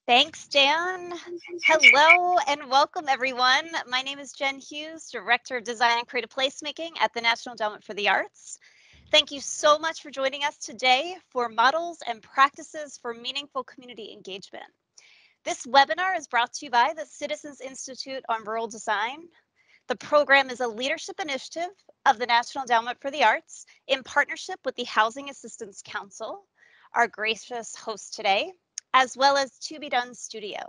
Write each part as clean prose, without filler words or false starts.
Thanks, Jan. Hello and welcome, everyone. My name is Jen Hughes, Director of Design and Creative Placemaking at the National Endowment for the Arts. Thank you so much for joining us today for Models and Practices for Meaningful Community Engagement. This webinar is brought to you by the Citizens Institute on Rural Design. The program is a leadership initiative of the National Endowment for the Arts in partnership with the Housing Assistance Council, our gracious host today, as well as To Be Done Studio.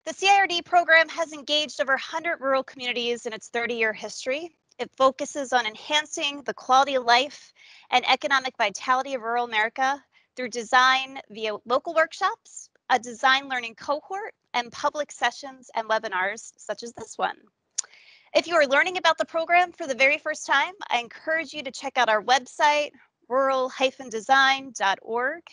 The CIRD program has engaged over 100 rural communities in its 30-year history. It focuses on enhancing the quality of life and economic vitality of rural America through design via local workshops, a design learning cohort, and public sessions and webinars such as this one. If you are learning about the program for the very first time, I encourage you to check out our website, rural-design.org.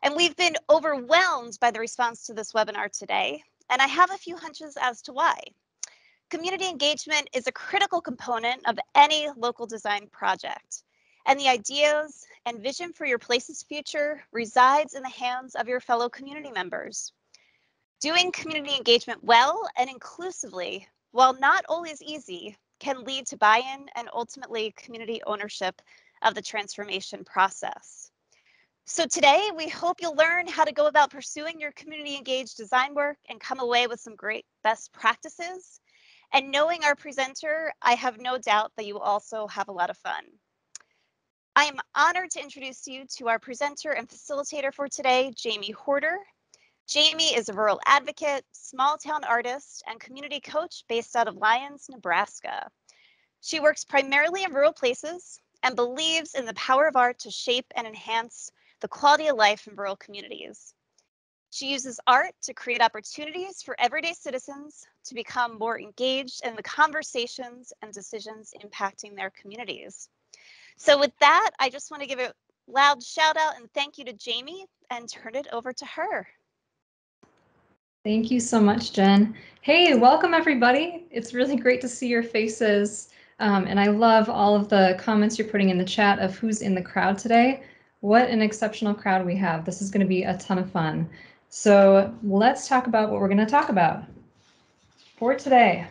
And we've been overwhelmed by the response to this webinar today, and I have a few hunches as to why. Community engagement is a critical component of any local design project, and the ideas and vision for your place's future resides in the hands of your fellow community members. Doing community engagement well and inclusively, while not always easy, can lead to buy-in and ultimately community ownership of the transformation process. So today, we hope you'll learn how to go about pursuing your community engaged design work and come away with some great best practices. And knowing our presenter, I have no doubt that you will also have a lot of fun. I am honored to introduce you to our presenter and facilitator for today, Jamie Horter. Jamie is a rural advocate, small town artist, and community coach based out of Lyons, Nebraska. She works primarily in rural places and believes in the power of art to shape and enhance the quality of life in rural communities. She uses art to create opportunities for everyday citizens to become more engaged in the conversations and decisions impacting their communities. So with that, I just want to give a loud shout out and thank you to Jamie and turn it over to her. Thank you so much, Jen. Hey, welcome everybody. It's really great to see your faces. And I love all of the comments you're putting in the chat of who's in the crowd today. What an exceptional crowd we have. This is going to be a ton of fun. So let's talk about what we're going to talk about. For today,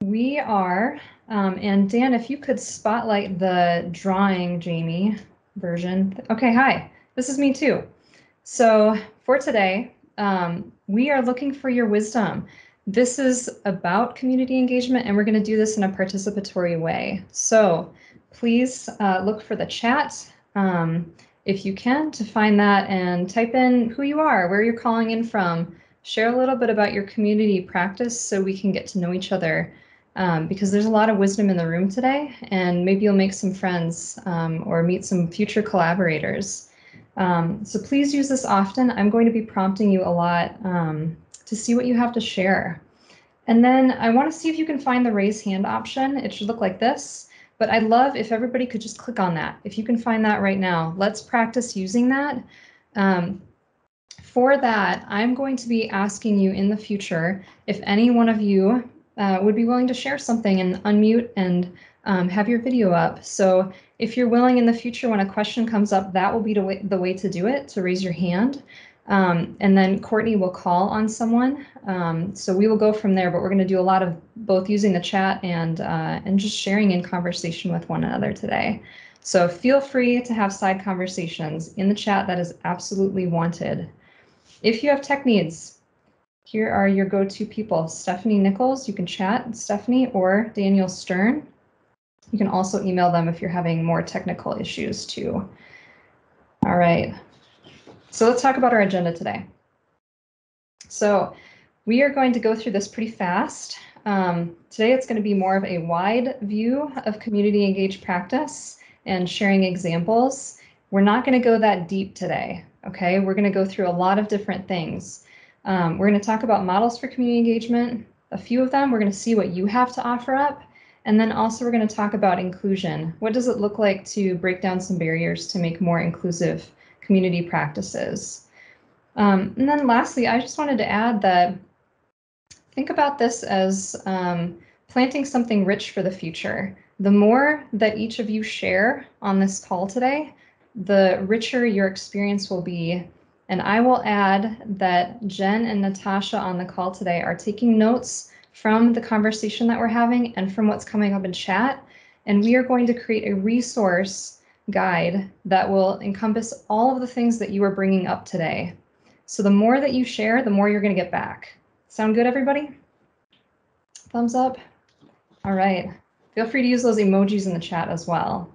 we are, and Dan, if you could spotlight the drawing, Jamie, version. Okay, hi, this is me too. So for today, we are looking for your wisdom. This is about community engagement, and we're going to do this in a participatory way. So please look for the chat if you can to find that and type in who you are, where you're calling in from. Share a little bit about your community practice so we can get to know each other because there's a lot of wisdom in the room today, and maybe you'll make some friends or meet some future collaborators. So please use this often. I'm going to be prompting you a lot to see what you have to share. And then I want to see if you can find the raise hand option. It should look like this, but I'd love if everybody could just click on that. If you can find that right now, let's practice using that. For that, I'm going to be asking you in the future if any one of you would be willing to share something and unmute and have your video up. So if you're willing in the future, when a question comes up, that will be the way to do it, to raise your hand. And then Courtney will call on someone. So we will go from there, but we're going to do a lot of both using the chat and just sharing in conversation with one another today. So feel free to have side conversations in the chat. That is absolutely wanted. If you have tech needs, here are your go-to people. Stephanie Nichols, you can chat, Stephanie, or Daniel Stern. You can also email them if you're having more technical issues too. All right, so let's talk about our agenda today. So we are going to go through this pretty fast. Today it's going to be more of a wide view of community engaged practice and sharing examples. We're not going to go that deep today, okay? We're going to go through a lot of different things. We're going to talk about models for community engagement, a few of them. We're going to see what you have to offer up. And then also we're going to talk about inclusion. What does it look like to break down some barriers to make more inclusive community practices? And then lastly, I just wanted to add that think about this as planting something rich for the future. The more that each of you share on this call today, the richer your experience will be And I will add that Jen and Natasha on the call today are taking notes from the conversation that we're having and from what's coming up in chat. And we are going to create a resource guide that will encompass all of the things that you are bringing up today. So the more that you share, the more you're going to get back. Sound good, everybody? Thumbs up. All right. Feel free to use those emojis in the chat as well.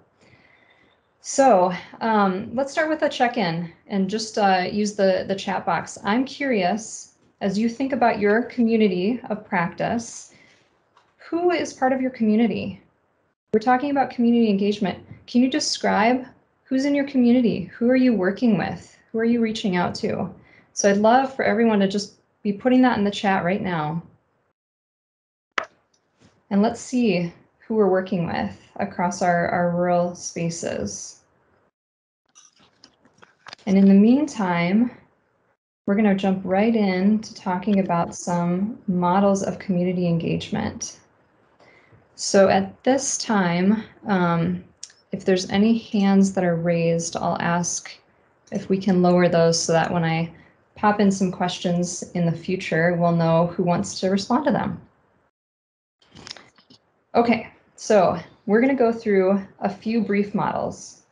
So let's start with a check-in and just use the chat box. I'm curious, as you think about your community of practice, who is part of your community? We're talking about community engagement. Can you describe who's in your community? Who are you working with? Who are you reaching out to? So I'd love for everyone to just be putting that in the chat right now. And let's see who we're working with across our rural spaces. And in the meantime, we're going to jump right into talking about some models of community engagement. So at this time, if there's any hands that are raised, I'll ask if we can lower those so that when I pop in some questions in the future, we'll know who wants to respond to them. Okay, so we're going to go through a few brief models.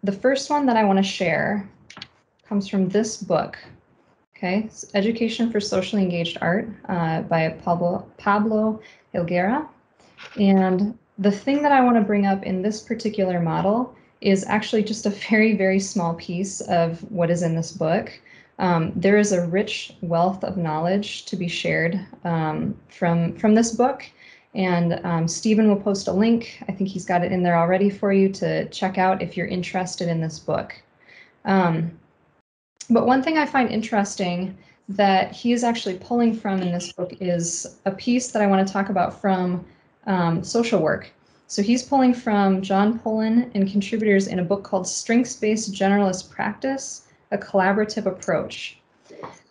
The first one that I want to share comes from this book. Okay, it's Education for Socially Engaged Art by Pablo Helguera. And the thing that I want to bring up in this particular model is actually just a very, very small piece of what is in this book. There is a rich wealth of knowledge to be shared from this book. And Stephen will post a link. I think he's got it in there already for you to check out if you're interested in this book. But one thing I find interesting that he is actually pulling from in this book is a piece that I want to talk about from social work. So he's pulling from John Pullen and contributors in a book called Strengths-Based Generalist Practice, a Collaborative Approach.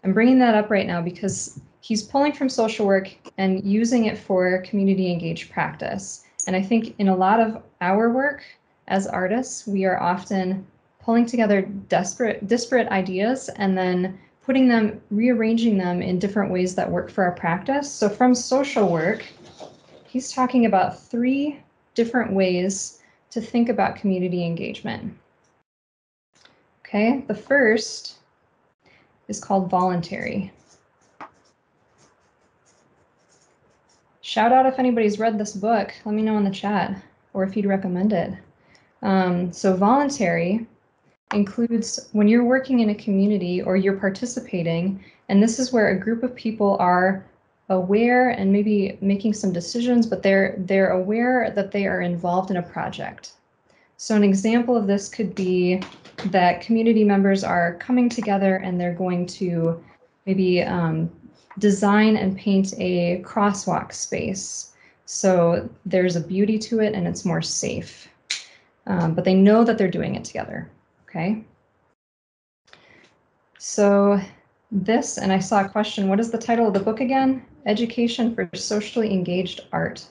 I'm bringing that up right now because he's pulling from social work and using it for community engaged practice. And I think in a lot of our work as artists, we are often pulling together disparate ideas and then putting them, rearranging them in different ways that work for our practice. So from social work, he's talking about 3 different ways to think about community engagement. Okay, the first is called voluntary. Shout out if anybody's read this book. Let me know in the chat, or if you'd recommend it. So voluntary includes when you're working in a community or you're participating, and this is where a group of people are aware and maybe making some decisions, but they're aware that they are involved in a project. So an example of this could be that community members are coming together and they're going to maybe design and paint a crosswalk space. So there's a beauty to it and it's more safe, but they know that they're doing it together. Okay. So this, and I saw a question, what is the title of the book again? Education for Socially Engaged Art.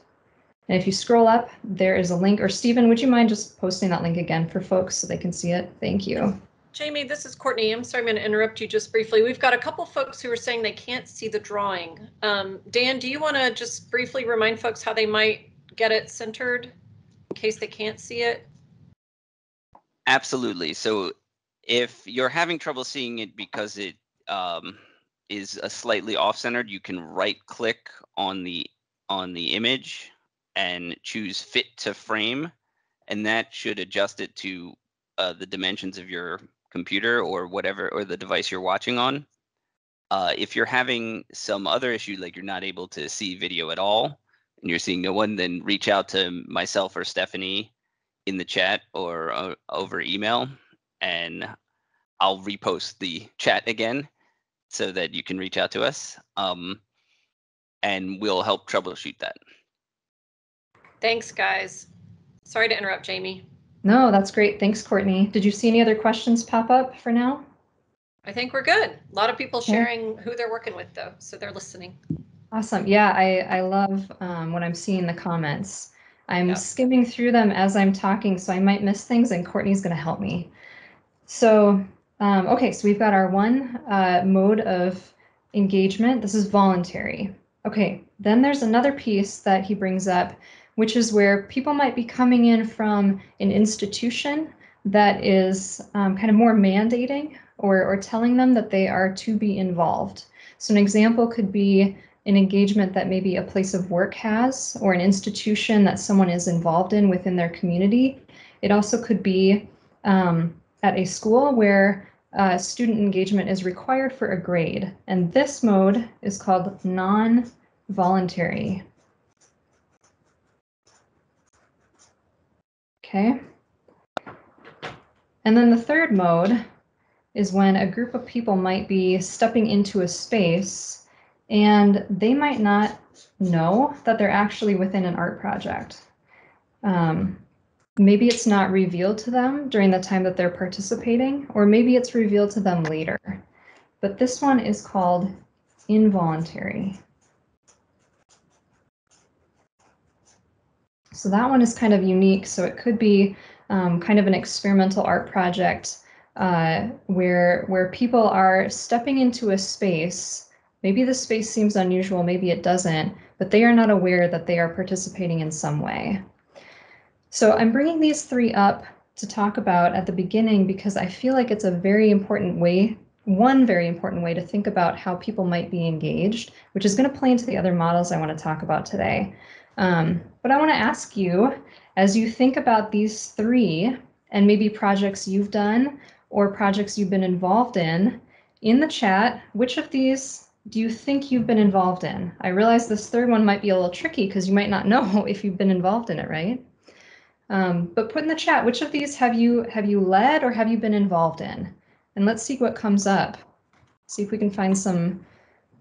And if you scroll up, there is a link, or Stephen, would you mind just posting that link again for folks so they can see it? Thank you. Jamie, this is Courtney. I'm sorry, I'm going to interrupt you just briefly. We've got a couple folks who are saying they can't see the drawing. Dan, do you want to just briefly remind folks how they might get it centered in case they can't see it? Absolutely. So if you're having trouble seeing it because it is a slightly off-centered, you can right-click on the image and choose Fit to Frame, and that should adjust it to the dimensions of your computer or whatever, or the device you're watching on. If you're having some other issue, like you're not able to see video at all and you're seeing no one, then reach out to myself or Stephanie in the chat or over email, and I'll repost the chat again so that you can reach out to us, and we'll help troubleshoot that. Thanks, guys. Sorry to interrupt, Jamie. No, that's great. Thanks, Courtney. Did you see any other questions pop up for now? I think we're good. A lot of people sharing who they're working with, though, so they're listening. Awesome. Yeah, I love when I'm seeing the comments. I'm skimming through them as I'm talking, so I might miss things, and Courtney's going to help me. So Okay, so we've got our one mode of engagement. This is voluntary. Okay, then there's another piece that he brings up, which is where people might be coming in from an institution that is kind of more mandating or telling them that they are to be involved. So an example could be an engagement that maybe a place of work has, or an institution that someone is involved in within their community. It also could be at a school where student engagement is required for a grade. And this mode is called non-voluntary. Okay. And then the third mode is when a group of people might be stepping into a space and they might not know that they're actually within an art project. Maybe it's not revealed to them during the time that they're participating, or maybe it's revealed to them later. But this one is called involuntary. So that one is kind of unique. So it could be kind of an experimental art project where people are stepping into a space. Maybe the space seems unusual, maybe it doesn't, but they are not aware that they are participating in some way. So I'm bringing these three up to talk about at the beginning because I feel like it's a very important way, one very important way to think about how people might be engaged, which is going to play into the other models I want to talk about today. But I want to ask you, as you think about these three and maybe projects you've done or projects you've been involved in the chat, which of these do you think you've been involved in? I realize this third one might be a little tricky because you might not know if you've been involved in it, right? But put in the chat, which of these have you led or have you been involved in? And let's see what comes up. See if we can find some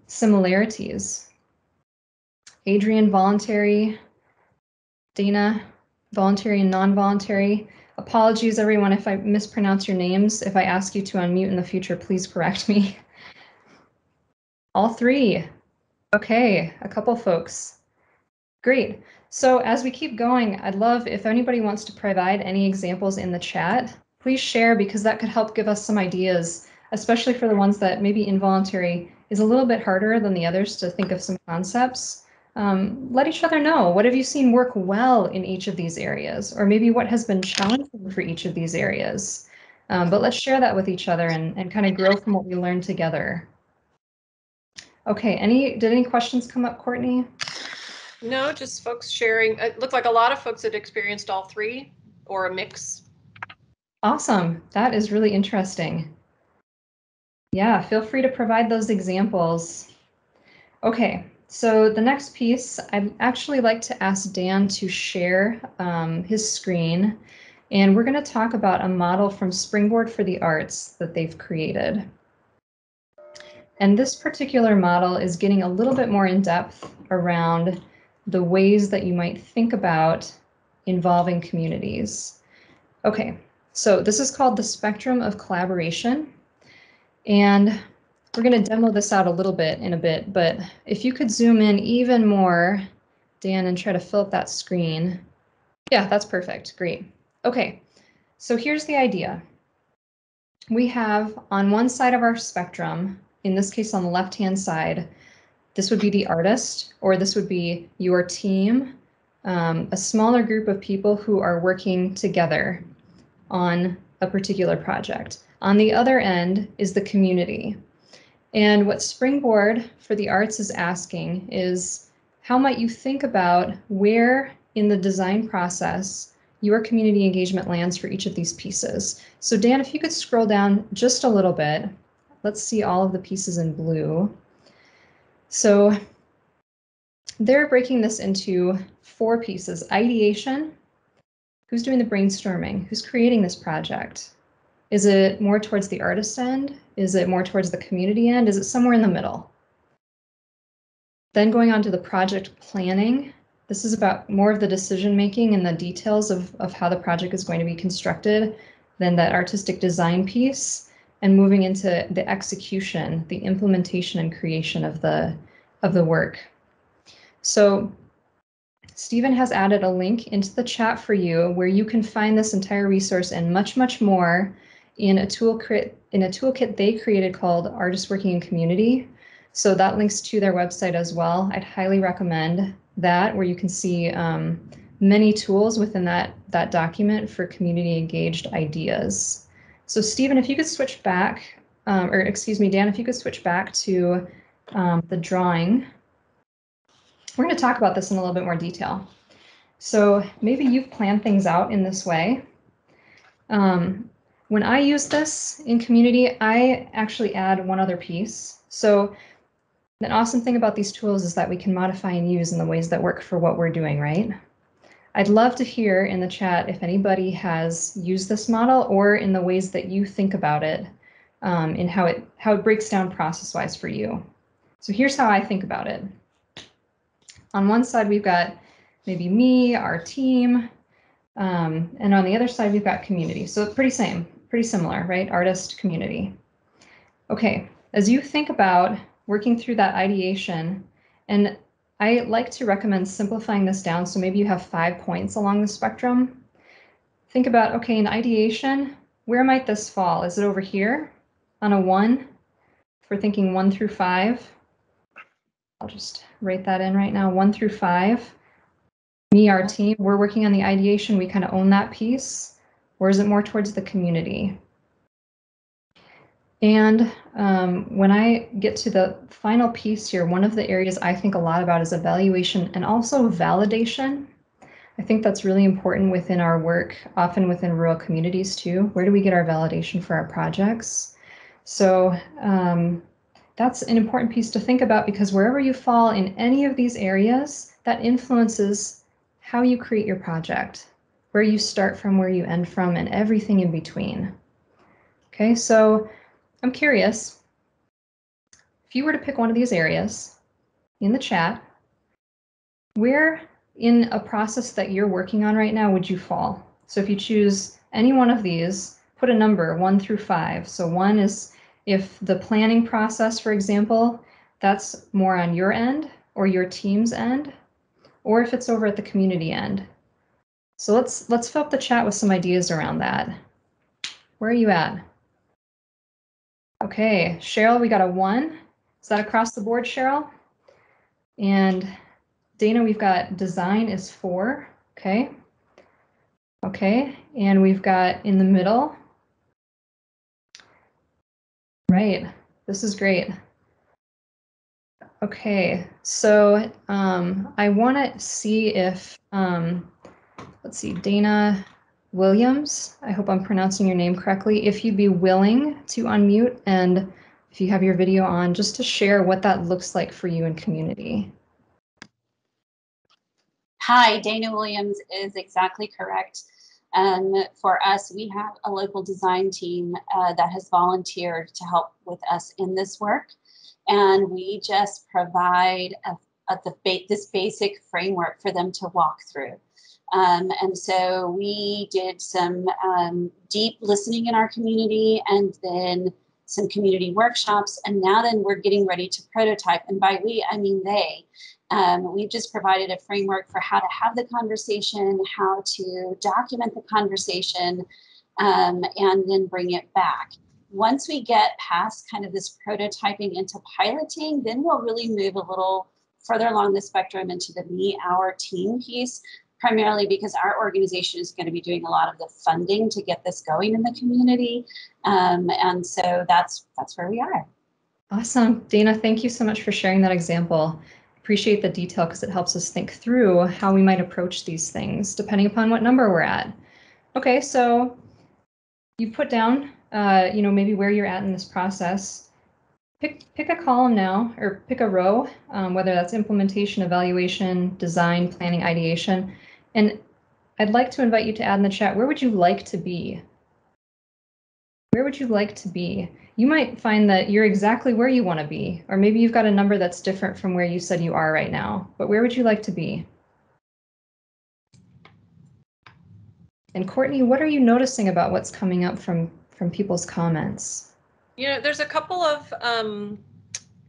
similarities. Adrian, voluntary. Dana, voluntary and non-voluntary. Apologies, everyone, if I mispronounce your names. If I ask you to unmute in the future, please correct me. All three. Okay, a couple folks. Great. So as we keep going, I'd love if anybody wants to provide any examples in the chat, please share because that could help give us some ideas, especially for the ones that maybe involuntary is a little bit harder than the others to think of some concepts. Let each other know, what have you seen work well in each of these areas, or maybe what has been challenging for each of these areas. But let's share that with each other and kind of grow from what we learned together. Okay, did any questions come up, Courtney? No, just folks sharing. It looked like a lot of folks had experienced all three or a mix. Awesome. That is really interesting. Yeah, feel free to provide those examples. Okay, so the next piece, I'd actually like to ask Dan to share his screen, and we're going to talk about a model from Springboard for the Arts that they've created. And this particular model is getting a little bit more in depth around the ways that you might think about involving communities. Okay, so this is called the spectrum of collaboration. And we're going to demo this out a little bit in a bit, but if you could zoom in even more, Dan, and try to fill up that screen. Yeah, that's perfect. Great. Okay, so here's the idea. We have on one side of our spectrum, in this case on the left-hand side, this would be the artist, or this would be your team, a smaller group of people who are working together on a particular project. On the other end is the community. And what Springboard for the Arts is asking is, how might you think about where in the design process your community engagement lands for each of these pieces? So Dan, if you could scroll down just a little bit, let's see all of the pieces in blue. So they're breaking this into 4 pieces. Ideation, who's doing the brainstorming? Who's creating this project? Is it more towards the artist end? Is it more towards the community end? Is it somewhere in the middle? Then going on to the project planning. This is about more of the decision making and the details of how the project is going to be constructed, then that artistic design piece, and moving into the execution, the implementation and creation of the work. So Stephen has added a link into the chat for you where you can find this entire resource and much, much more. in a toolkit they created called Artists Working in Community. So that links to their website as well. I'd highly recommend that, where you can see many tools within that document for community engaged ideas. So Stephen, if you could switch back, or excuse me, Dan, if you could switch back to the drawing. We're going to talk about this in a little bit more detail. So maybe you've planned things out in this way. When I use this in community, I actually add one other piece. So the awesome thing about these tools is that we can modify and use in the ways that work for what we're doing, right? I'd love to hear in the chat if anybody has used this model or in the ways that you think about it, and how it breaks down process-wise for you. So here's how I think about it. On one side, we've got maybe me, our team, and on the other side, we've got community. So pretty similar, right? Artist, community. Okay, as you think about working through that ideation, and I like to recommend simplifying this down, so maybe you have 5 points along the spectrum. Think about, okay, in ideation, where might this fall? Is it over here on a 1 for thinking 1 through 5? I'll just write that in right now, 1 through 5. Me, our team, we're working on the ideation, we kind of own that piece. Or is it more towards the community? And when I get to the final piece here, one of the areas I think a lot about is evaluation and also validation. I think that's really important within our work, often within rural communities too. Where do we get our validation for our projects? So that's an important piece to think about, because wherever you fall in any of these areas, that influences how you create your project, where you start from, where you end from, and everything in between. Okay, so I'm curious, if you were to pick one of these areas in the chat, where in a process that you're working on right now would you fall? So if you choose any one of these, put a number 1 through 5. So 1 is if the planning process, for example, that's more on your end or your team's end, or if it's over at the community end. So let's fill up the chat with some ideas around that. Where are you at? Okay, Cheryl, we got a 1. Is that across the board, Cheryl? And Dana, we've got design is 4. Okay. Okay, and we've got in the middle. Right, this is great. Okay, so I want to see if, let's see, Dana Williams, I hope I'm pronouncing your name correctly, if you'd be willing to unmute and if you have your video on, just to share what that looks like for you in community. Hi, Dana Williams is exactly correct. For us, we have a local design team that has volunteered to help with us in this work. And we just provide this basic framework for them to walk through. And so we did some deep listening in our community and then some community workshops. And now then we're getting ready to prototype. And by we, I mean they. We've just provided a framework for how to have the conversation, how to document the conversation, and then bring it back. Once we get past kind of this prototyping into piloting, then we'll really move a little further along the spectrum into the me, our team piece, primarily because our organization is going to be doing a lot of the funding to get this going in the community. And so that's where we are. Awesome. Dana, thank you so much for sharing that example. Appreciate the detail because it helps us think through how we might approach these things depending upon what number we're at. Okay, so you put down, maybe where you're at in this process. Pick a column now, or pick a row, whether that's implementation, evaluation, design, planning, ideation. And I'd like to invite you to add in the chat, where would you like to be? Where would you like to be? You might find that you're exactly where you want to be, or maybe you've got a number that's different from where you said you are right now, but where would you like to be? And Courtney, what are you noticing about what's coming up from people's comments? There's a couple of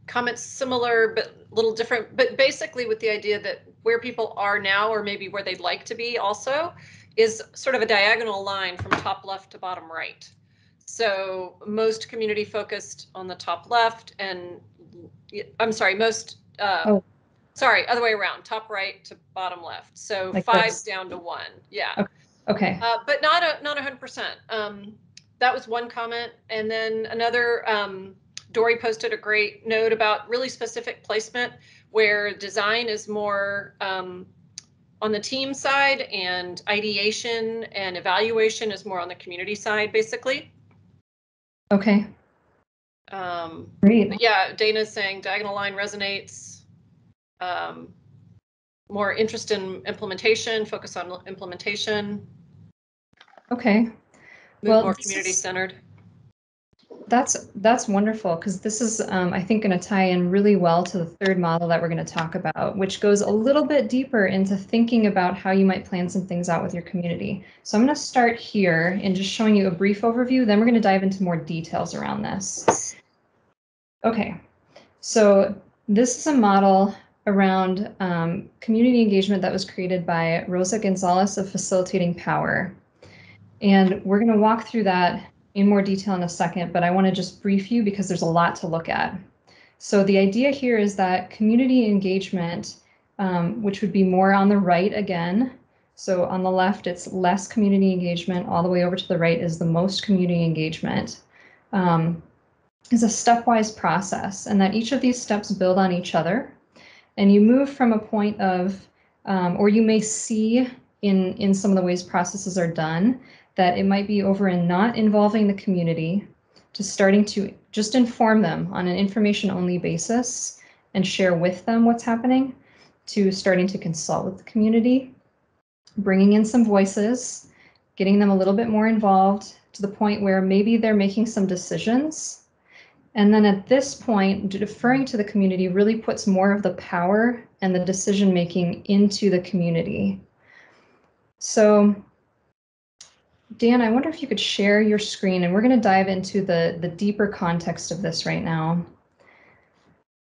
comments similar but a little different, but basically with the idea that where people are now or maybe where they'd like to be also is sort of a diagonal line from top left to bottom right. So most community focused on the top left, and I'm sorry, sorry, other way around, top right to bottom left. So Like 5 this. down to 1. Yeah. Okay. But not 100%. That was one comment. And then another, Dory posted a great note about really specific placement where design is more on the team side and ideation and evaluation is more on the community side, basically. Okay. Great. But yeah, Dana's saying diagonal line resonates. More interest in implementation, focus on implementation. Okay. Move more community centered. That's wonderful, because this is, I think, going to tie in really well to the third model that we're going to talk about, which goes a little bit deeper into thinking about how you might plan some things out with your community. So I'm going to start here and just showing you a brief overview, then we're going to dive into more details around this. Okay, so this is a model around community engagement that was created by Rosa Gonzalez of Facilitating Power. And we're going to walk through that in more detail in a second, but I want to just brief you because there's a lot to look at. So the idea here is that community engagement, which would be more on the right again. So on the left, it's less community engagement. All the way over to the right is the most community engagement. Is a stepwise process, and that each of these steps build on each other. And you move from a point of, or you may see in some of the ways processes are done, that it might be over in not involving the community to starting to just inform them on an information only basis and share with them what's happening, to starting to consult with the community, bringing in some voices, getting them a little bit more involved to the point where maybe they're making some decisions. And then at this point, deferring to the community really puts more of the power and the decision making into the community. So Dan, I wonder if you could share your screen, and we're going to dive into the deeper context of this right now.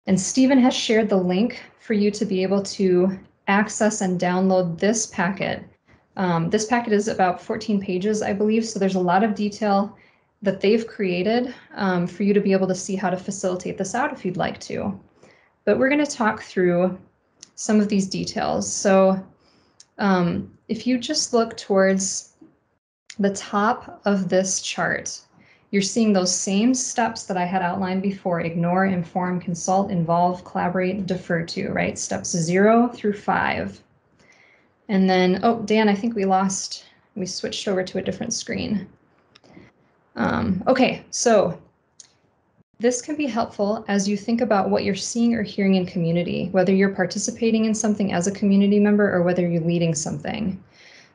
And Stephen has shared the link for you to be able to access and download this packet. This packet is about 14 pages, I believe, so there's a lot of detail that they've created for you to be able to see how to facilitate this out if you'd like to. But we're going to talk through some of these details. So if you just look towards the top of this chart, you're seeing those same steps that I had outlined before: ignore, inform, consult, involve, collaborate, defer to, right? Steps 0 through 5. And then, oh, Dan, I think we switched over to a different screen. Okay, so this can be helpful as you think about what you're seeing or hearing in community, whether you're participating in something as a community member or whether you're leading something.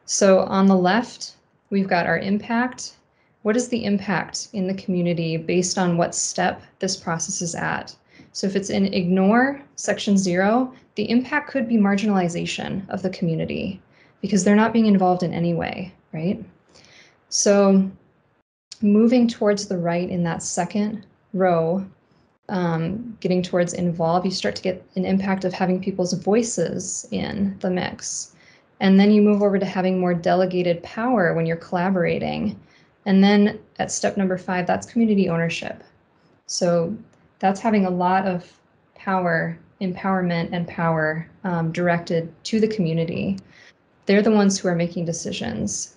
So on the left, we've got our impact. What is the impact in the community based on what step this process is at? So if it's in ignore, section 0, the impact could be marginalization of the community because they're not being involved in any way, right? So moving towards the right in that second row, getting towards involve, you start to get an impact of having people's voices in the mix. And then you move over to having more delegated power when you're collaborating. And then at step number 5, that's community ownership. So that's having a lot of power, empowerment, and power directed to the community. They're the ones who are making decisions.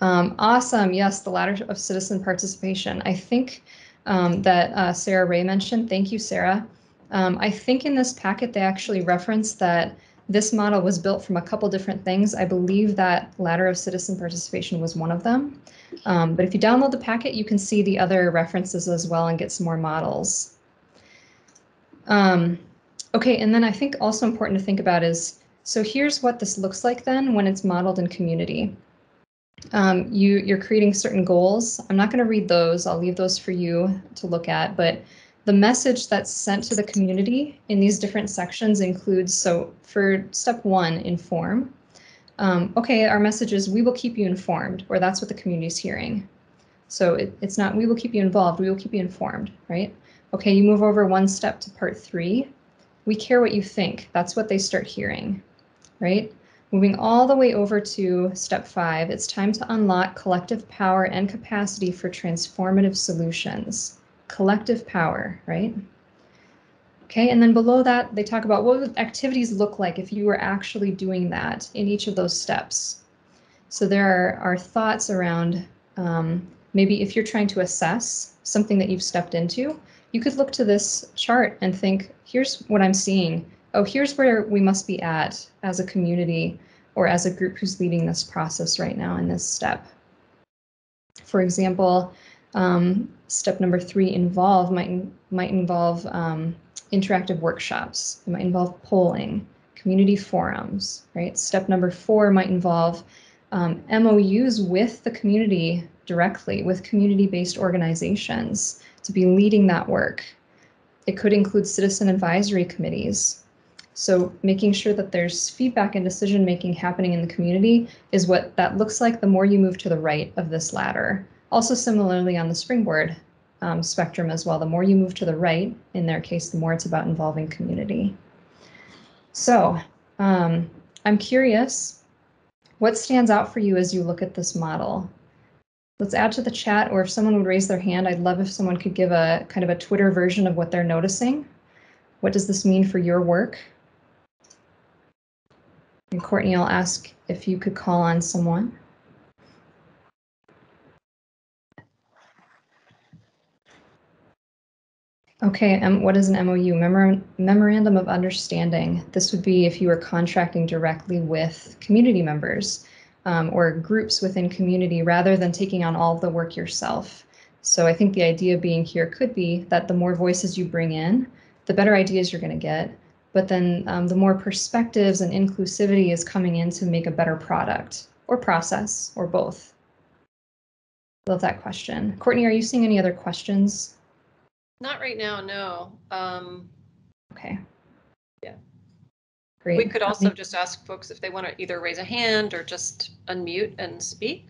Awesome. Yes, the ladder of citizen participation. I think that Sarah Ray mentioned. Thank you, Sarah. I think in this packet, they actually referenced that this model was built from a couple different things. I believe that ladder of citizen participation was one of them. But if you download the packet, you can see the other references as well and get some more models. Okay, and then I think also important to think about is, so here's what this looks like then when it's modeled in community. You're creating certain goals. I'm not going to read those. I'll leave those for you to look at. But the message that's sent to the community in these different sections includes, so for step 1, inform. Okay, our message is we will keep you informed, or that's what the community is hearing. So it's not we will keep you involved, we will keep you informed, right? Okay, you move over one step to part 3. We care what you think. That's what they start hearing, right? Moving all the way over to step 5, it's time to unlock collective power and capacity for transformative solutions. Collective power, right? Okay, and then below that, they talk about what would activities look like if you were actually doing that in each of those steps. So there are thoughts around maybe if you're trying to assess something that you've stepped into, you could look to this chart and think, here's what I'm seeing. Oh, here's where we must be at as a community or as a group who's leading this process right now in this step. For example, step number 3, involve, might involve interactive workshops. It might involve polling, community forums, right? Step number 4 might involve MOUs with the community directly, with community-based organizations to be leading that work. It could include citizen advisory committees. So making sure that there's feedback and decision-making happening in the community is what that looks like the more you move to the right of this ladder. Also similarly on the springboard spectrum as well, the more you move to the right, in their case, the more it's about involving community. So I'm curious, what stands out for you as you look at this model? Let's add to the chat, or if someone would raise their hand, I'd love if someone could give a kind of a Twitter version of what they're noticing. What does this mean for your work? And Courtney, I'll ask if you could call on someone. Okay, what is an MOU? Memorandum of Understanding. This would be if you were contracting directly with community members or groups within community rather than taking on all of the work yourself. So I think the idea being here could be that the more voices you bring in, the better ideas you're going to get, but then the more perspectives and inclusivity is coming in to make a better product or process or both. Love that question. Courtney, are you seeing any other questions? Not right now, no. Okay. Yeah. Great. We could also just ask folks if they want to either raise a hand or just unmute and speak.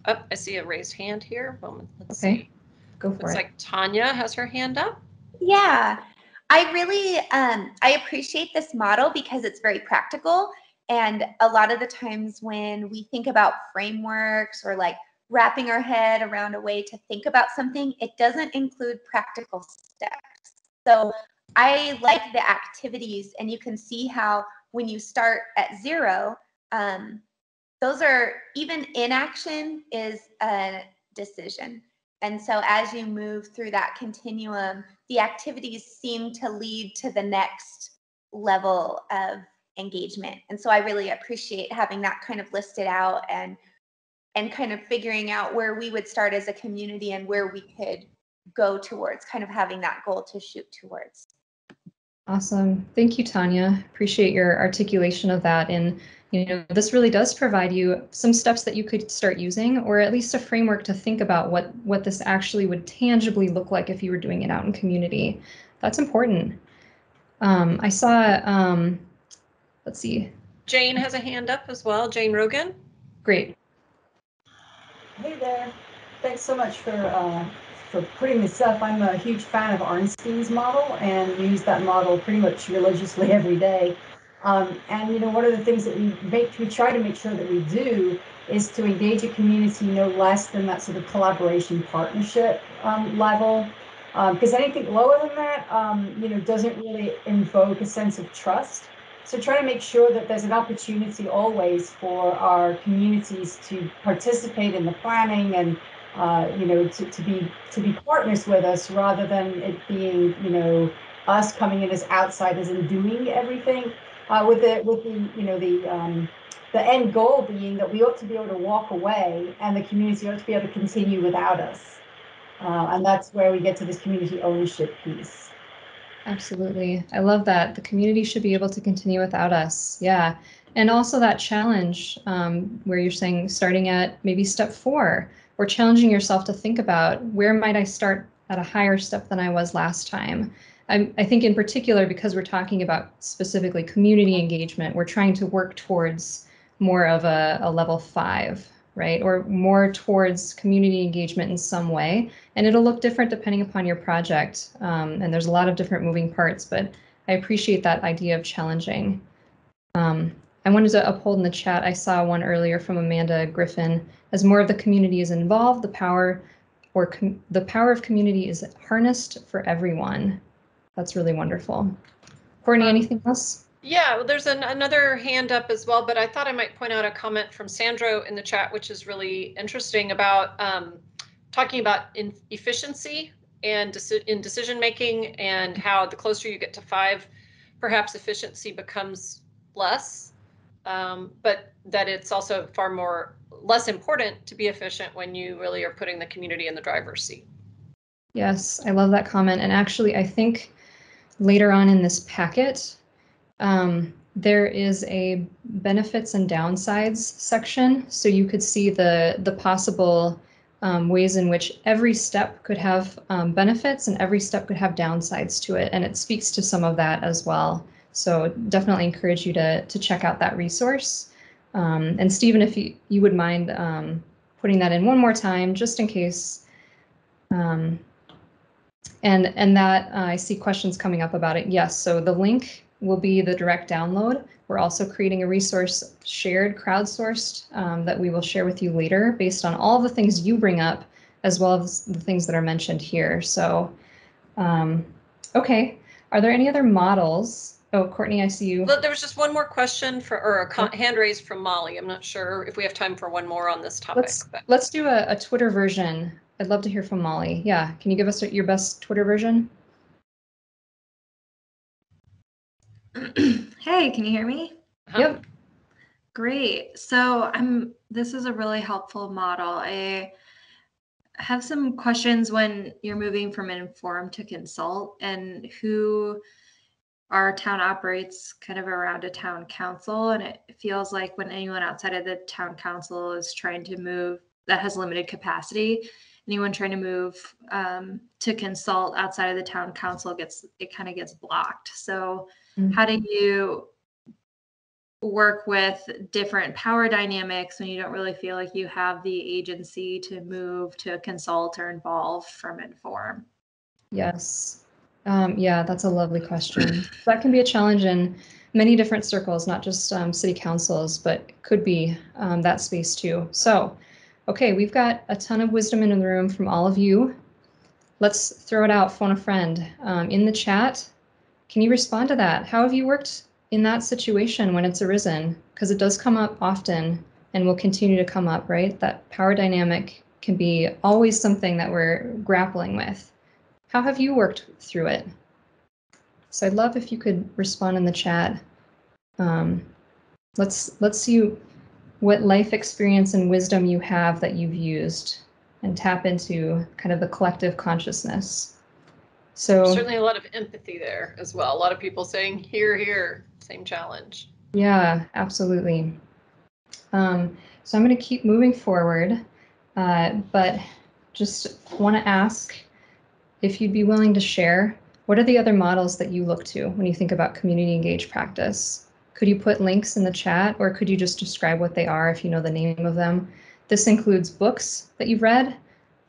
I see a raised hand here. Let's see. Go for Looks it. like Tanya has her hand up. Yeah, I really I appreciate this model because it's very practical. And a lot of the times when we think about frameworks or like wrapping our head around a way to think about something, it doesn't include practical steps. So I like the activities, and you can see how when you start at 0, those are, even inaction is a decision. And so as you move through that continuum, the activities seem to lead to the next level of engagement. And so I really appreciate having that kind of listed out and kind of figuring out where we would start as a community and where we could go towards, kind of having that goal to shoot towards. Awesome. Thank you, Tanya. Appreciate your articulation of that. And this really does provide you some steps that you could start using, or at least a framework to think about what this actually would tangibly look like if you were doing it out in community. That's important. I saw, let's see. Jane has a hand up as well. Jane Rogan. Great. Hey there. Thanks so much for putting this up. I'm a huge fan of Arnstein's model and use that model pretty much religiously every day. And one of the things that we try to make sure that we do is to engage a community no less than that sort of collaboration partnership level. Because anything lower than that, doesn't really invoke a sense of trust. So try to make sure that there's an opportunity always for our communities to participate in the planning and to be partners with us, rather than it being us coming in as outsiders and doing everything. With the end goal being that we ought to be able to walk away and the community ought to be able to continue without us. And that's where we get to this community ownership piece. Absolutely. I love that. The community should be able to continue without us. Yeah. And also that challenge where you're saying starting at maybe step 4, or challenging yourself to think about where might I start at a higher step than I was last time. I think in particular, because we're talking about specifically community engagement, we're trying to work towards more of a level 5, right? Or more towards community engagement in some way. And it'll look different depending upon your project. And there's a lot of different moving parts, but I appreciate that idea of challenging. I wanted to uphold in the chat. I saw one earlier from Amanda Griffin. As more of the community is involved, the power of community is harnessed for everyone. That's really wonderful. Courtney, anything else? Yeah, well, there's another hand up as well, but I thought I might point out a comment from Sandro in the chat, which is really interesting about talking about efficiency and in decision making, and how the closer you get to 5, perhaps efficiency becomes less, but that it's also less important to be efficient when you really are putting the community in the driver's seat. Yes, I love that comment. And actually, I think later on in this packet, there is a benefits and downsides section. So you could see the possible ways in which every step could have benefits and every step could have downsides to it. And it speaks to some of that as well. So definitely encourage you to check out that resource. And Stephen, if you would mind putting that in one more time, just in case. And that I see questions coming up about it. Yes, so the link will be the direct download. We're also creating a resource shared, crowdsourced, that we will share with you later based on all the things you bring up, as well as the things that are mentioned here. So, okay, are there any other models? Oh, Courtney, I see you. There was just one more question or a hand raised from Molly. I'm not sure if we have time for one more on this topic. Let's do a Twitter version. I'd love to hear from Molly. Yeah, can you give us your best Twitter version? Hey, can you hear me? Yep. Great. So this is a really helpful model. I have some questions when you're moving from inform to consult, and who our town operates kind of around a town council. And it feels like when anyone outside of the town council is trying to move, that has limited capacity, anyone trying to move to consult outside of the town council kind of gets blocked. So how do you work with different power dynamics when you don't really feel like you have the agency to move to consult or involve from inform? Yes. Yeah, that's a lovely question. That can be a challenge in many different circles, not just city councils, but could be that space too. So, okay, we've got a ton of wisdom in the room from all of you. Let's throw it out, phone a friend. In the chat, can you respond to that? How have you worked in that situation when it's arisen? Because it does come up often and will continue to come up, right? That power dynamic can be always something that we're grappling with. How have you worked through it? So I'd love if you could respond in the chat. Let's see what life experience and wisdom you have that you've used, and tap into kind of the collective consciousness. So certainly a lot of empathy there as well. A lot of people saying, here, here, same challenge. Yeah, absolutely. So I'm going to keep moving forward, but just want to ask if you'd be willing to share, what are the other models that you look to when you think about community engaged practice? Could you put links in the chat, or could you just describe what they are if you know the name of them? This includes books that you've read.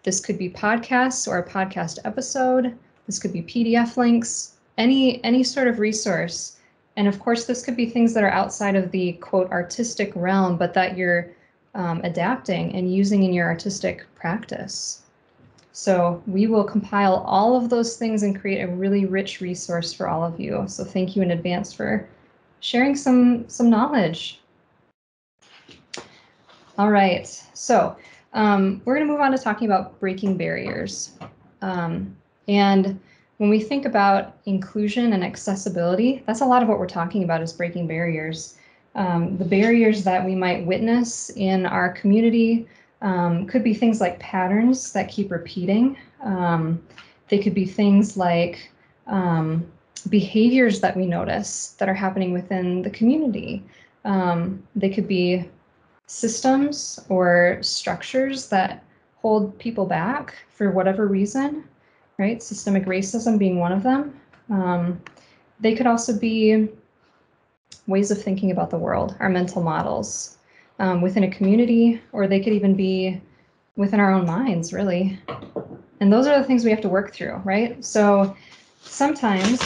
This could be podcasts or a podcast episode. This could be PDF links, any sort of resource. And of course, this could be things that are outside of the quote artistic realm, but that you're adapting and using in your artistic practice. So we will compile all of those things and create a really rich resource for all of you. So thank you in advance for sharing some knowledge. All right, so we're going to move on to talking about breaking barriers. And when we think about inclusion and accessibility, that's a lot of what we're talking about is breaking barriers. The barriers that we might witness in our community could be things like patterns that keep repeating. They could be things like behaviors that we notice that are happening within the community. They could be systems or structures that hold people back for whatever reason, right? Systemic racism being one of them. They could also be ways of thinking about the world, our mental models within a community, or they could even be within our own minds, really. And those are the things we have to work through, right? So sometimes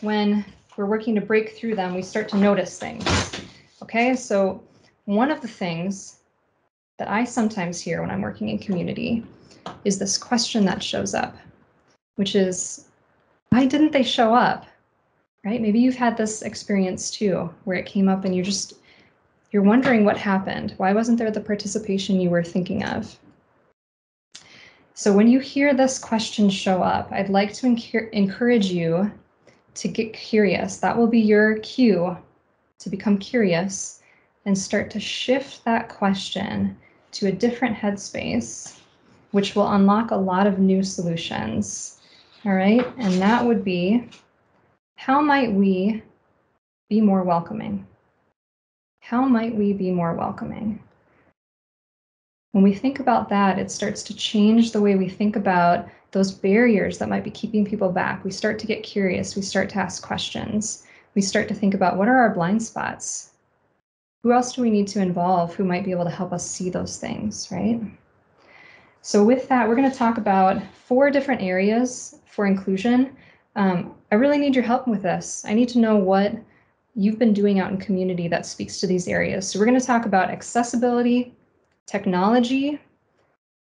when we're working to break through them, we start to notice things. Okay, so one of the things that I sometimes hear when I'm working in community is this question that shows up, which is, why didn't they show up? Right? Maybe you've had this experience too, where it came up and you're wondering what happened. Why wasn't there the participation you were thinking of? So when you hear this question show up, I'd like to encourage you to get curious. That will be your cue to become curious and start to shift that question to a different headspace, which will unlock a lot of new solutions. All right, and that would be, how might we be more welcoming? How might we be more welcoming? When we think about that, it starts to change the way we think about those barriers that might be keeping people back. We start to get curious. We start to ask questions. We start to think about, what are our blind spots? Who else do we need to involve who might be able to help us see those things, right? So with that, we're going to talk about 4 different areas for inclusion. I really need your help with this. I need to know what you've been doing out in community that speaks to these areas. So we're going to talk about accessibility, technology,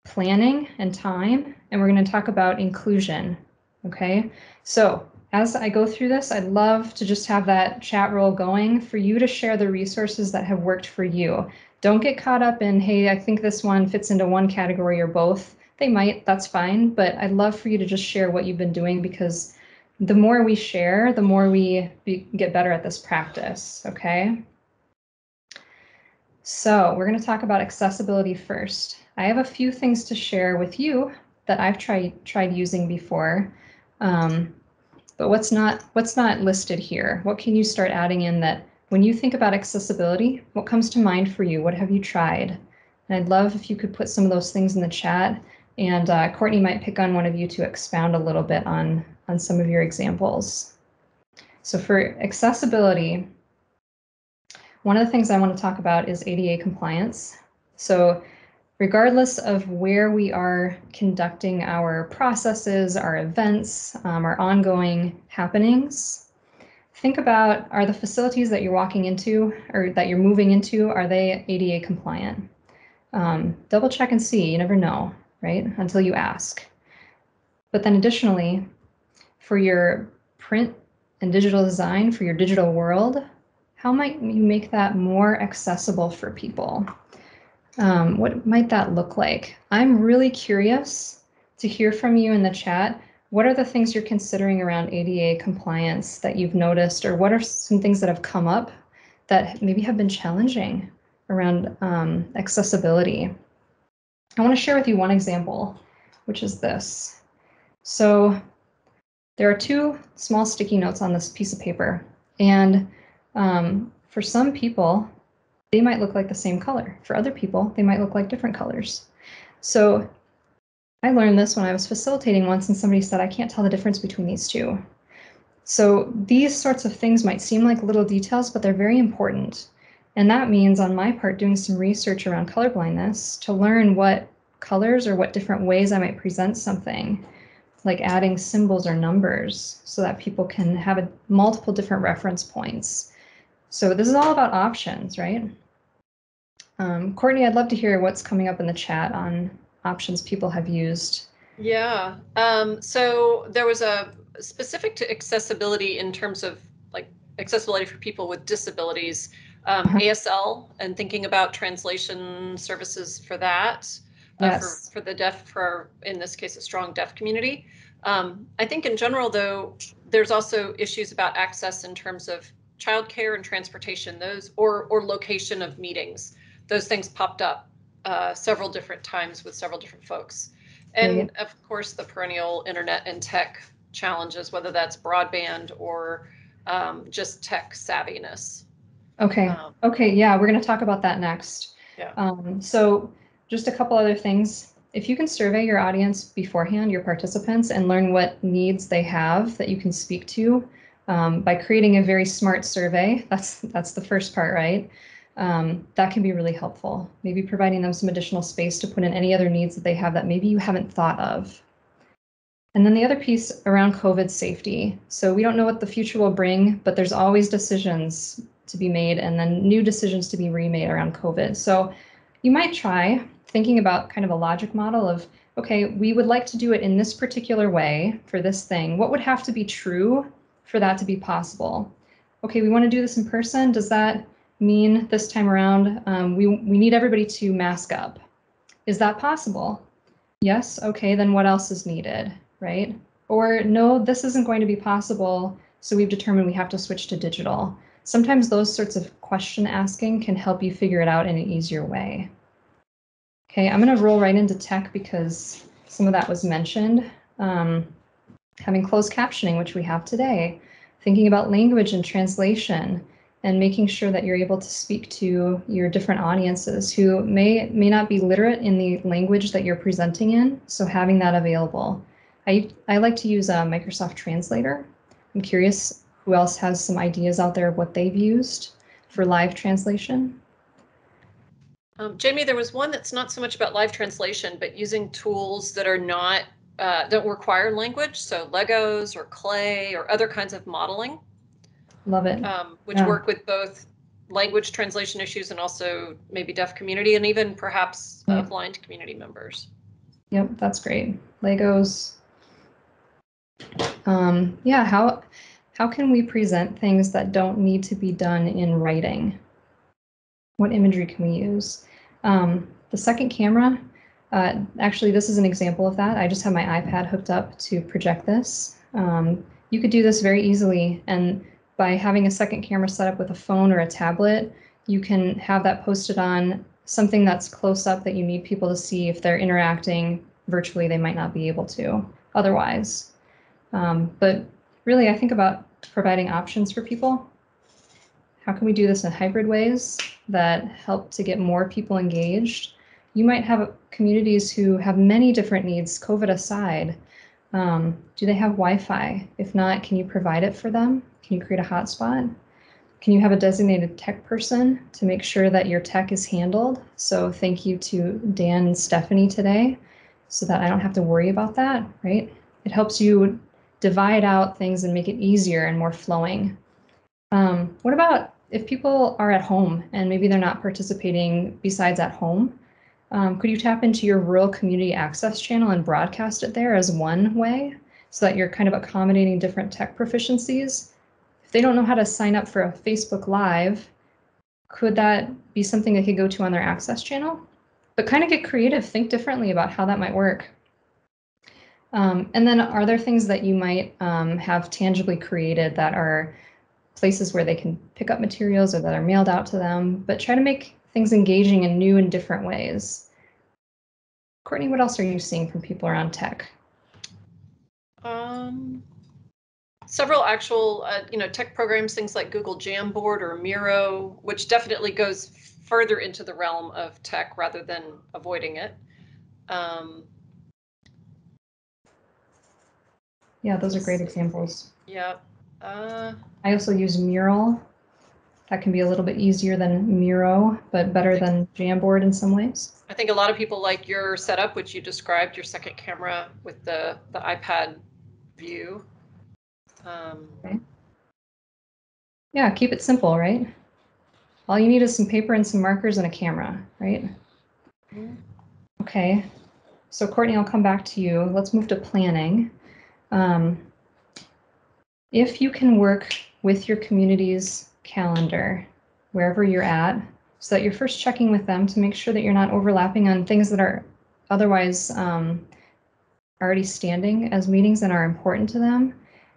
planning and time, and we're going to talk about inclusion. Okay, so as I go through this, I'd love to just have that chat roll going for you to share the resources that have worked for you. Don't get caught up in, hey, I think this one fits into one category or both. They might, that's fine, but I'd love for you to just share what you've been doing, because the more we share, the more we get better at this practice, okay? So we're going to talk about accessibility first. I have a few things to share with you that I've tried using before, but what's not listed here? What can you start adding in that when you think about accessibility, what comes to mind for you? What have you tried? And I'd love if you could put some of those things in the chat, and Courtney might pick on one of you to expound a little bit on some of your examples. So for accessibility, one of the things I want to talk about is ADA compliance. So regardless of where we are conducting our processes, our events, our ongoing happenings, think about, are the facilities that you're walking into or that you're moving into, are they ADA compliant? Double check and see, you never know, right? Until you ask. But then additionally, for your print and digital design, for your digital world, how might you make that more accessible for people? What might that look like? I'm really curious to hear from you in the chat. What are the things you're considering around ADA compliance that you've noticed, or what are some things that have come up that maybe have been challenging around accessibility? I want to share with you one example, which is this. So there are 2 small sticky notes on this piece of paper, and for some people, they might look like the same color. For other people, they might look like different colors. So I learned this when I was facilitating once, and somebody said, I can't tell the difference between these 2. So these sorts of things might seem like little details, but they're very important. And that means on my part, doing some research around colorblindness to learn what colors or what different ways I might present something, like adding symbols or numbers so that people can have multiple different reference points. So this is all about options, right? Courtney, I'd love to hear what's coming up in the chat on options people have used. Yeah, so there was a specific to accessibility in terms of like accessibility for people with disabilities, ASL, and thinking about translation services for that, Yes. for the deaf, for in this case, a strong deaf community. I think in general, though, there's also issues about access in terms of childcare and transportation, those or location of meetings. Those things popped up several different times with several different folks. And of course, the perennial internet and tech challenges, whether that's broadband or just tech savviness. Okay. Okay. Yeah, we're going to talk about that next. Yeah. So just a couple other things. If you can survey your audience beforehand, your participants, and learn what needs they have that you can speak to by creating a very smart survey, that's the first part, right? That can be really helpful. Maybe providing them some additional space to put in any other needs that they have that maybe you haven't thought of. And then the other piece around COVID safety. So we don't know what the future will bring, but there's always decisions to be made and then new decisions to be remade around COVID. So you might try thinking about kind of a logic model of, okay, we would like to do it in this particular way for this thing. What would have to be true for that to be possible? Okay, we want to do this in person. Does that mean this time around we need everybody to mask up? Is that possible? Yes. Okay, then what else is needed, right? Or no, this isn't going to be possible, so we've determined we have to switch to digital. Sometimes those sorts of question asking can help you figure it out in an easier way. Okay, I'm going to roll right into tech because some of that was mentioned. Having closed captioning, which we have today, thinking about language and translation, and making sure that you're able to speak to your different audiences who may not be literate in the language that you're presenting in, so having that available. I like to use a Microsoft Translator. I'm curious who else has some ideas out there of what they've used for live translation. Jamie, there was one that's not so much about live translation, but using tools that are not, don't require language, so Legos or clay or other kinds of modeling. Love it. Which work with both language translation issues and also maybe deaf community and even perhaps blind community members. Yep, that's great. Legos. Yeah, how can we present things that don't need to be done in writing? What imagery can we use? The second camera, actually this is an example of that. I just have my iPad hooked up to project this. You could do this very easily, and by having a second camera set up with a phone or a tablet, you can have that posted on something that's close up that you need people to see. If they're interacting virtually, they might not be able to otherwise. But really, I think about providing options for people. How can we do this in hybrid ways that help to get more people engaged? You might have communities who have many different needs, COVID aside. Do they have Wi-Fi? If not, can you provide it for them? Can you create a hotspot? Can you have a designated tech person to make sure that your tech is handled? So thank you to Dan and Stephanie today, so that I don't have to worry about that, right? It helps you divide out things and make it easier and more flowing. What about if people are at home and maybe they're not participating besides at home? Could you tap into your rural community access channel and broadcast it there as one way so that you're kind of accommodating different tech proficiencies? If they don't know how to sign up for a Facebook Live, could that be something they could go to on their access channel? But kind of get creative, think differently about how that might work. And then are there things that you might have tangibly created that are places where they can pick up materials or that are mailed out to them, but try to make things engaging in new and different ways? Courtney, what else are you seeing from people around tech? Several actual, tech programs, things like Google Jamboard or Miro, which definitely goes further into the realm of tech rather than avoiding it. Yeah, those are great examples. Yeah. I also use Mural. That can be a little bit easier than Miro, but better than Jamboard in some ways. I think a lot of people like your setup, which you described, your second camera with the iPad view. Okay. Yeah, keep it simple, right? All you need is some paper and some markers and a camera, right? Okay, so Courtney, I'll come back to you. Let's move to planning. If you can work with your community's calendar, wherever you're at, so that you're first checking with them to make sure that you're not overlapping on things that are otherwise already standing as meetings and are important to them,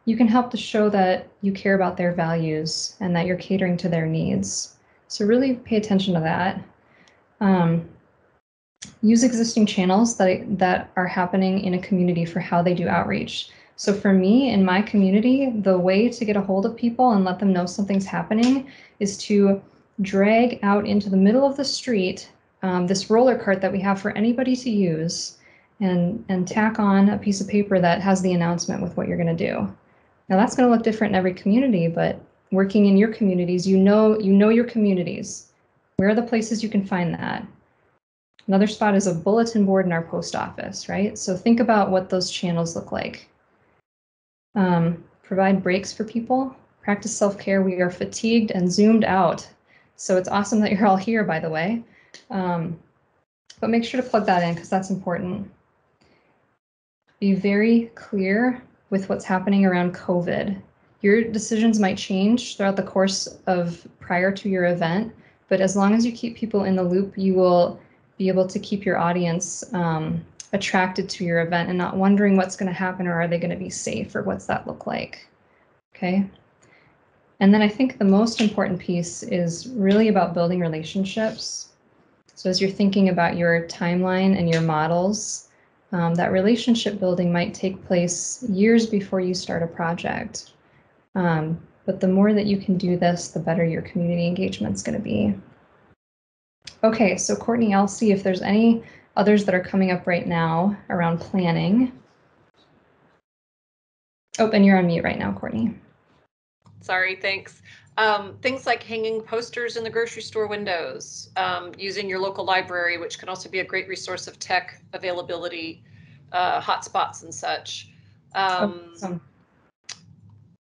you can help to show that you care about their values and that you're catering to their needs. So really pay attention to that. Use existing channels that are happening in a community for how they do outreach. So for me, in my community, the way to get a hold of people and let them know something's happening is to drag out into the middle of the street this roller cart that we have for anybody to use, and tack on a piece of paper that has the announcement with what you're going to do. Now that's going to look different in every community, but working in your communities, you know your communities. Where are the places you can find that? Another spot is a bulletin board in our post office, right? So think about what those channels look like. Provide breaks for people. Practice self-care. We are fatigued and zoomed out. So it's awesome that you're all here, by the way. But make sure to plug that in because that's important. Be very clear with what's happening around COVID. Your decisions might change throughout the course of prior to your event, but as long as you keep people in the loop, you will be able to keep your audience attracted to your event and not wondering what's going to happen or are they going to be safe or what's that look like. Okay. And then I think the most important piece is really about building relationships. So as you're thinking about your timeline and your models, that relationship building might take place years before you start a project. But the more that you can do this, the better your community engagement's going to be. Okay, so Courtney, I'll see if there's any others that are coming up right now around planning. Oh, and you're on mute right now, Courtney. Sorry, thanks. Things like hanging posters in the grocery store windows, using your local library, which can also be a great resource of tech availability, hotspots and such. Awesome.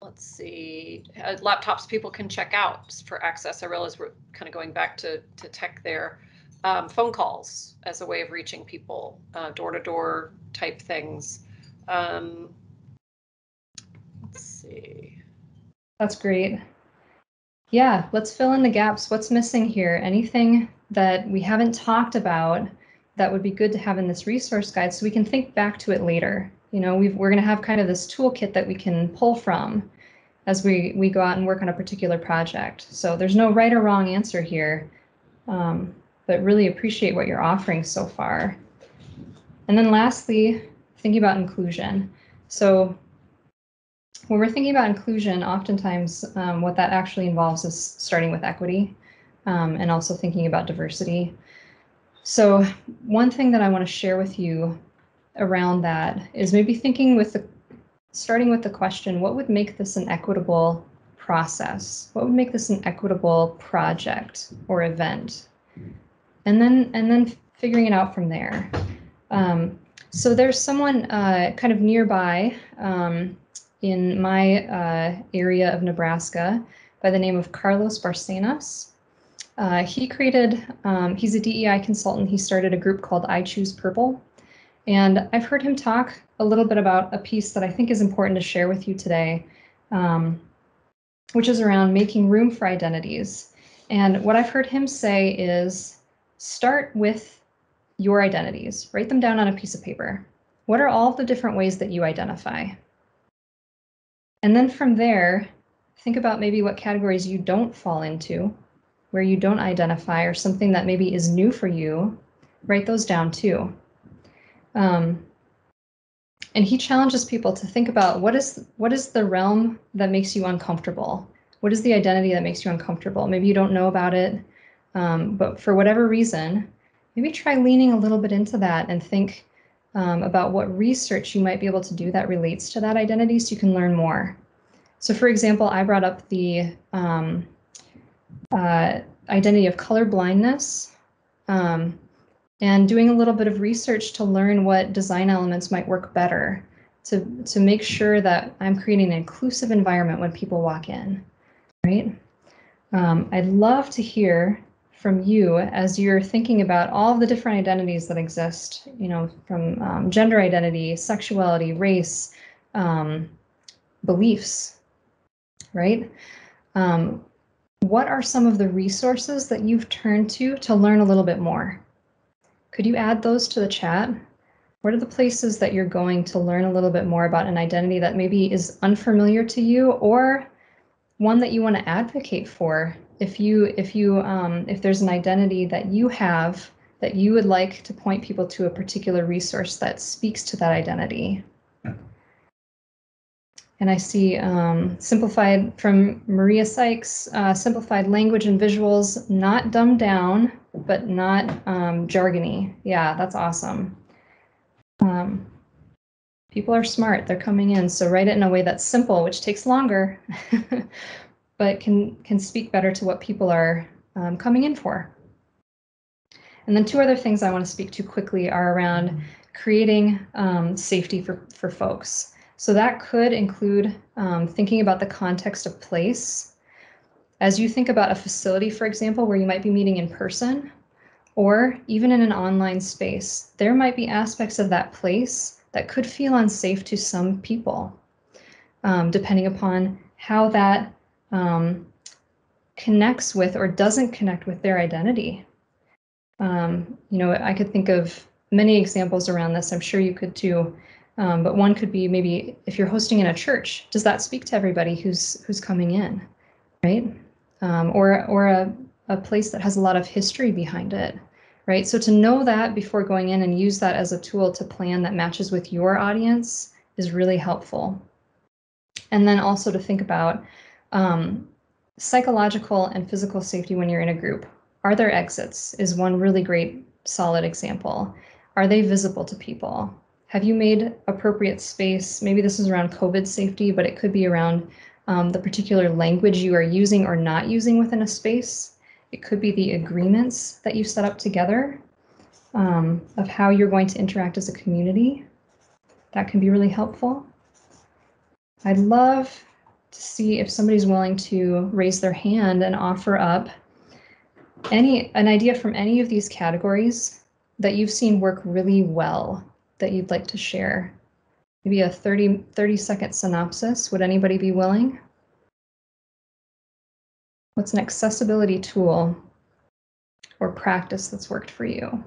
Let's see, laptops people can check out for access. I realize we're kind of going back to tech there. Phone calls as a way of reaching people, door-to-door type things. Let's see. That's great. Yeah, let's fill in the gaps. What's missing here? Anything that we haven't talked about that would be good to have in this resource guide so we can think back to it later. You know, we're going to have kind of this toolkit that we can pull from as we go out and work on a particular project. So there's no right or wrong answer here, but really appreciate what you're offering so far. And then lastly, thinking about inclusion. So when we're thinking about inclusion, oftentimes what that actually involves is starting with equity and also thinking about diversity. So one thing that I want to share with you around that is maybe thinking starting with the question, what would make this an equitable process? What would make this an equitable project or event? And then figuring it out from there. So there's someone kind of nearby in my area of Nebraska by the name of Carlos Barcenas. He's a DEI consultant. He started a group called I Choose Purple. And I've heard him talk a little bit about a piece that I think is important to share with you today, which is around making room for identities. And what I've heard him say is start with your identities. Write them down on a piece of paper. What are all the different ways that you identify? And then from there, think about maybe what categories you don't fall into, where you don't identify, or something that maybe is new for you. Write those down too. And he challenges people to think about what is the realm that makes you uncomfortable? What is the identity that makes you uncomfortable? Maybe you don't know about it, but for whatever reason, maybe try leaning a little bit into that and think about what research you might be able to do that relates to that identity so you can learn more. So for example, I brought up the identity of color blindness. And doing a little bit of research to learn what design elements might work better to make sure that I'm creating an inclusive environment when people walk in, right? I'd love to hear from you as you're thinking about all of the different identities that exist, you know, from gender identity, sexuality, race, beliefs, right? What are some of the resources that you've turned to learn a little bit more? Could you add those to the chat? What are the places that you're going to learn a little bit more about an identity that maybe is unfamiliar to you, or one that you want to advocate for? If there's an identity that you have that you would like to point people to a particular resource that speaks to that identity. And I see simplified from Maria Sykes, simplified language and visuals, not dumbed down, but not jargony. Yeah, that's awesome. People are smart, they're coming in, so write it in a way that's simple, which takes longer, but can speak better to what people are coming in for. And then two other things I want to speak to quickly are around creating safety for folks. So that could include thinking about the context of place. As you think about a facility, for example, where you might be meeting in person, or even in an online space, there might be aspects of that place that could feel unsafe to some people, depending upon how that connects with or doesn't connect with their identity. I could think of many examples around this. I'm sure you could too. But one could be maybe if you're hosting in a church, does that speak to everybody who's coming in, right? Or a place that has a lot of history behind it, right? So to know that before going in and use that as a tool to plan that matches with your audience is really helpful. And then also to think about psychological and physical safety when you're in a group. Are there exits is one really great solid example. Are they visible to people? Have you made appropriate space? Maybe this is around COVID safety, but it could be around the particular language you are using or not using within a space. It could be the agreements that you set up together of how you're going to interact as a community. That can be really helpful. I'd love to see if somebody's willing to raise their hand and offer up an idea from any of these categories that you've seen work really well that you'd like to share. Maybe a 30-second synopsis. Would anybody be willing? What's an accessibility tool or practice that's worked for you?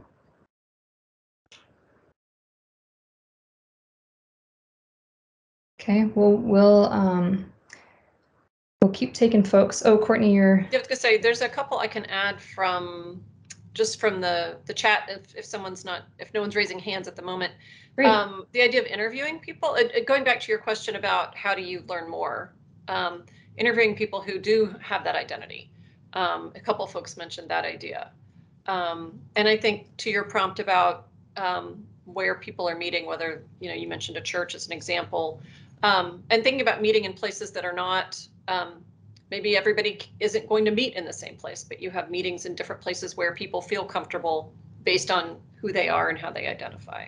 Okay, we'll keep taking folks. Oh, Courtney, you're... Yeah, I was gonna say, there's a couple I can add from the chat if no one's raising hands at the moment. Great. The idea of interviewing people, going back to your question about how do you learn more, interviewing people who do have that identity. A couple of folks mentioned that idea. And I think to your prompt about where people are meeting, whether, you mentioned a church as an example, and thinking about meeting in places that are not, maybe everybody isn't going to meet in the same place, but you have meetings in different places where people feel comfortable based on who they are and how they identify.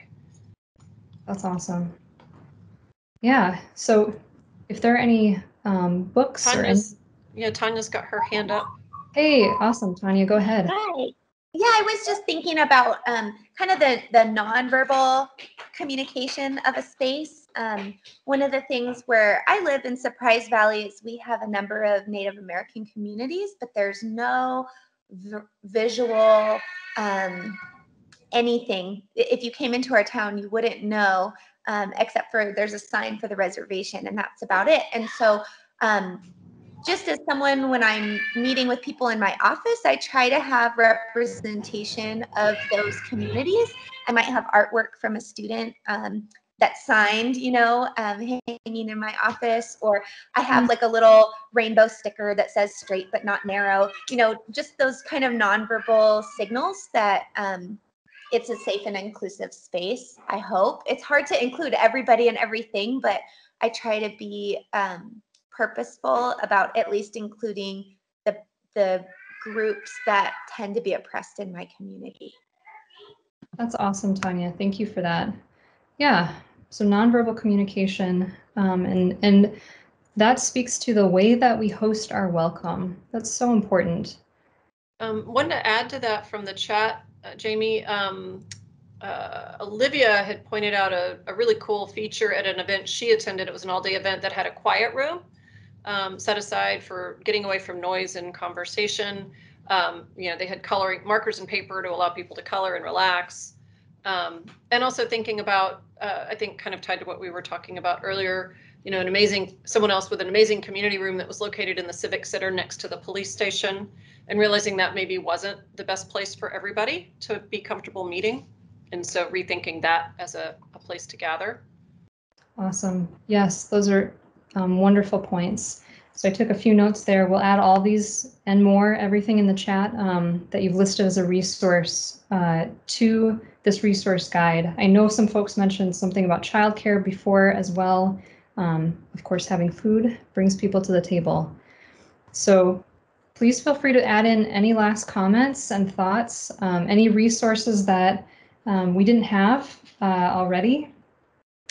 That's awesome. Yeah, so if there are any books Tanya's got her hand up. Hey, awesome, Tanya, go ahead. Hi. Yeah, I was just thinking about kind of the nonverbal communication of a space. One of the things where I live in Surprise Valley is we have a number of Native American communities, but there's no visual anything. If you came into our town, you wouldn't know, except for there's a sign for the reservation, and that's about it. And so just as someone, when I'm meeting with people in my office, I try to have representation of those communities. I might have artwork from a student that's signed, hanging in my office, or I have like a little rainbow sticker that says straight but not narrow, just those kind of nonverbal signals that it's a safe and inclusive space, I hope. It's hard to include everybody and everything, but I try to be purposeful about at least including the groups that tend to be oppressed in my community. That's awesome, Tanya. Thank you for that. Yeah, so nonverbal communication, and that speaks to the way that we host our welcome. That's so important. One to add to that from the chat, Jamie, Olivia had pointed out a really cool feature at an event she attended. It was an all-day event that had a quiet room set aside for getting away from noise and conversation. They had coloring markers and paper to allow people to color and relax. And also thinking about, I think kind of tied to what we were talking about earlier, someone else with an amazing community room that was located in the Civic Center next to the police station, and realizing that maybe wasn't the best place for everybody to be comfortable meeting. And so rethinking that as a place to gather. Awesome. Yes, those are wonderful points. So I took a few notes there. We'll add all these and more, everything in the chat that you've listed as a resource to this resource guide. I know some folks mentioned something about childcare before as well. Of course, having food brings people to the table. So please feel free to add in any last comments and thoughts, any resources that we didn't have already.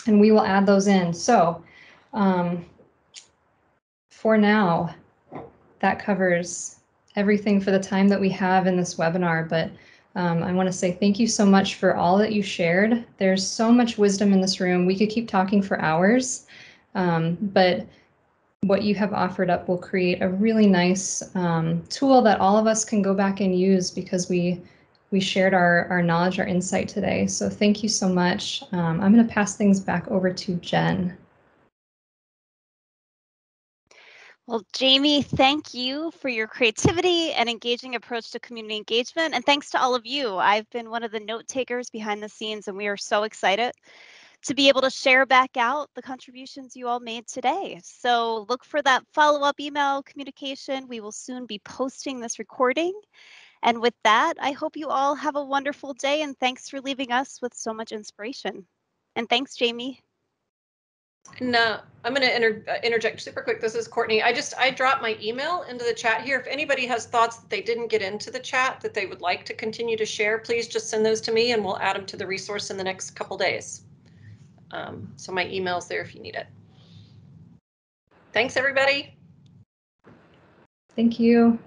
and we will add those in. So for now, that covers everything for the time that we have in this webinar, but I want to say thank you so much for all that you shared. There's so much wisdom in this room. We could keep talking for hours, but what you have offered up will create a really nice tool that all of us can go back and use, because we shared our knowledge, our insight today. So thank you so much. I'm going to pass things back over to Jen. Well, Jamie, thank you for your creativity and engaging approach to community engagement. And thanks to all of you. I've been one of the note takers behind the scenes, and we are so excited to be able to share back out the contributions you all made today. So look for that follow-up email communication. We will soon be posting this recording. And with that, I hope you all have a wonderful day, and thanks for leaving us with so much inspiration. And thanks, Jamie. And I'm going to interject super quick. This is Courtney. I dropped my email into the chat here. If anybody has thoughts that they didn't get into the chat that they would like to continue to share, please just send those to me and we'll add them to the resource in the next couple days. So my email's there if you need it. Thanks, everybody. Thank you.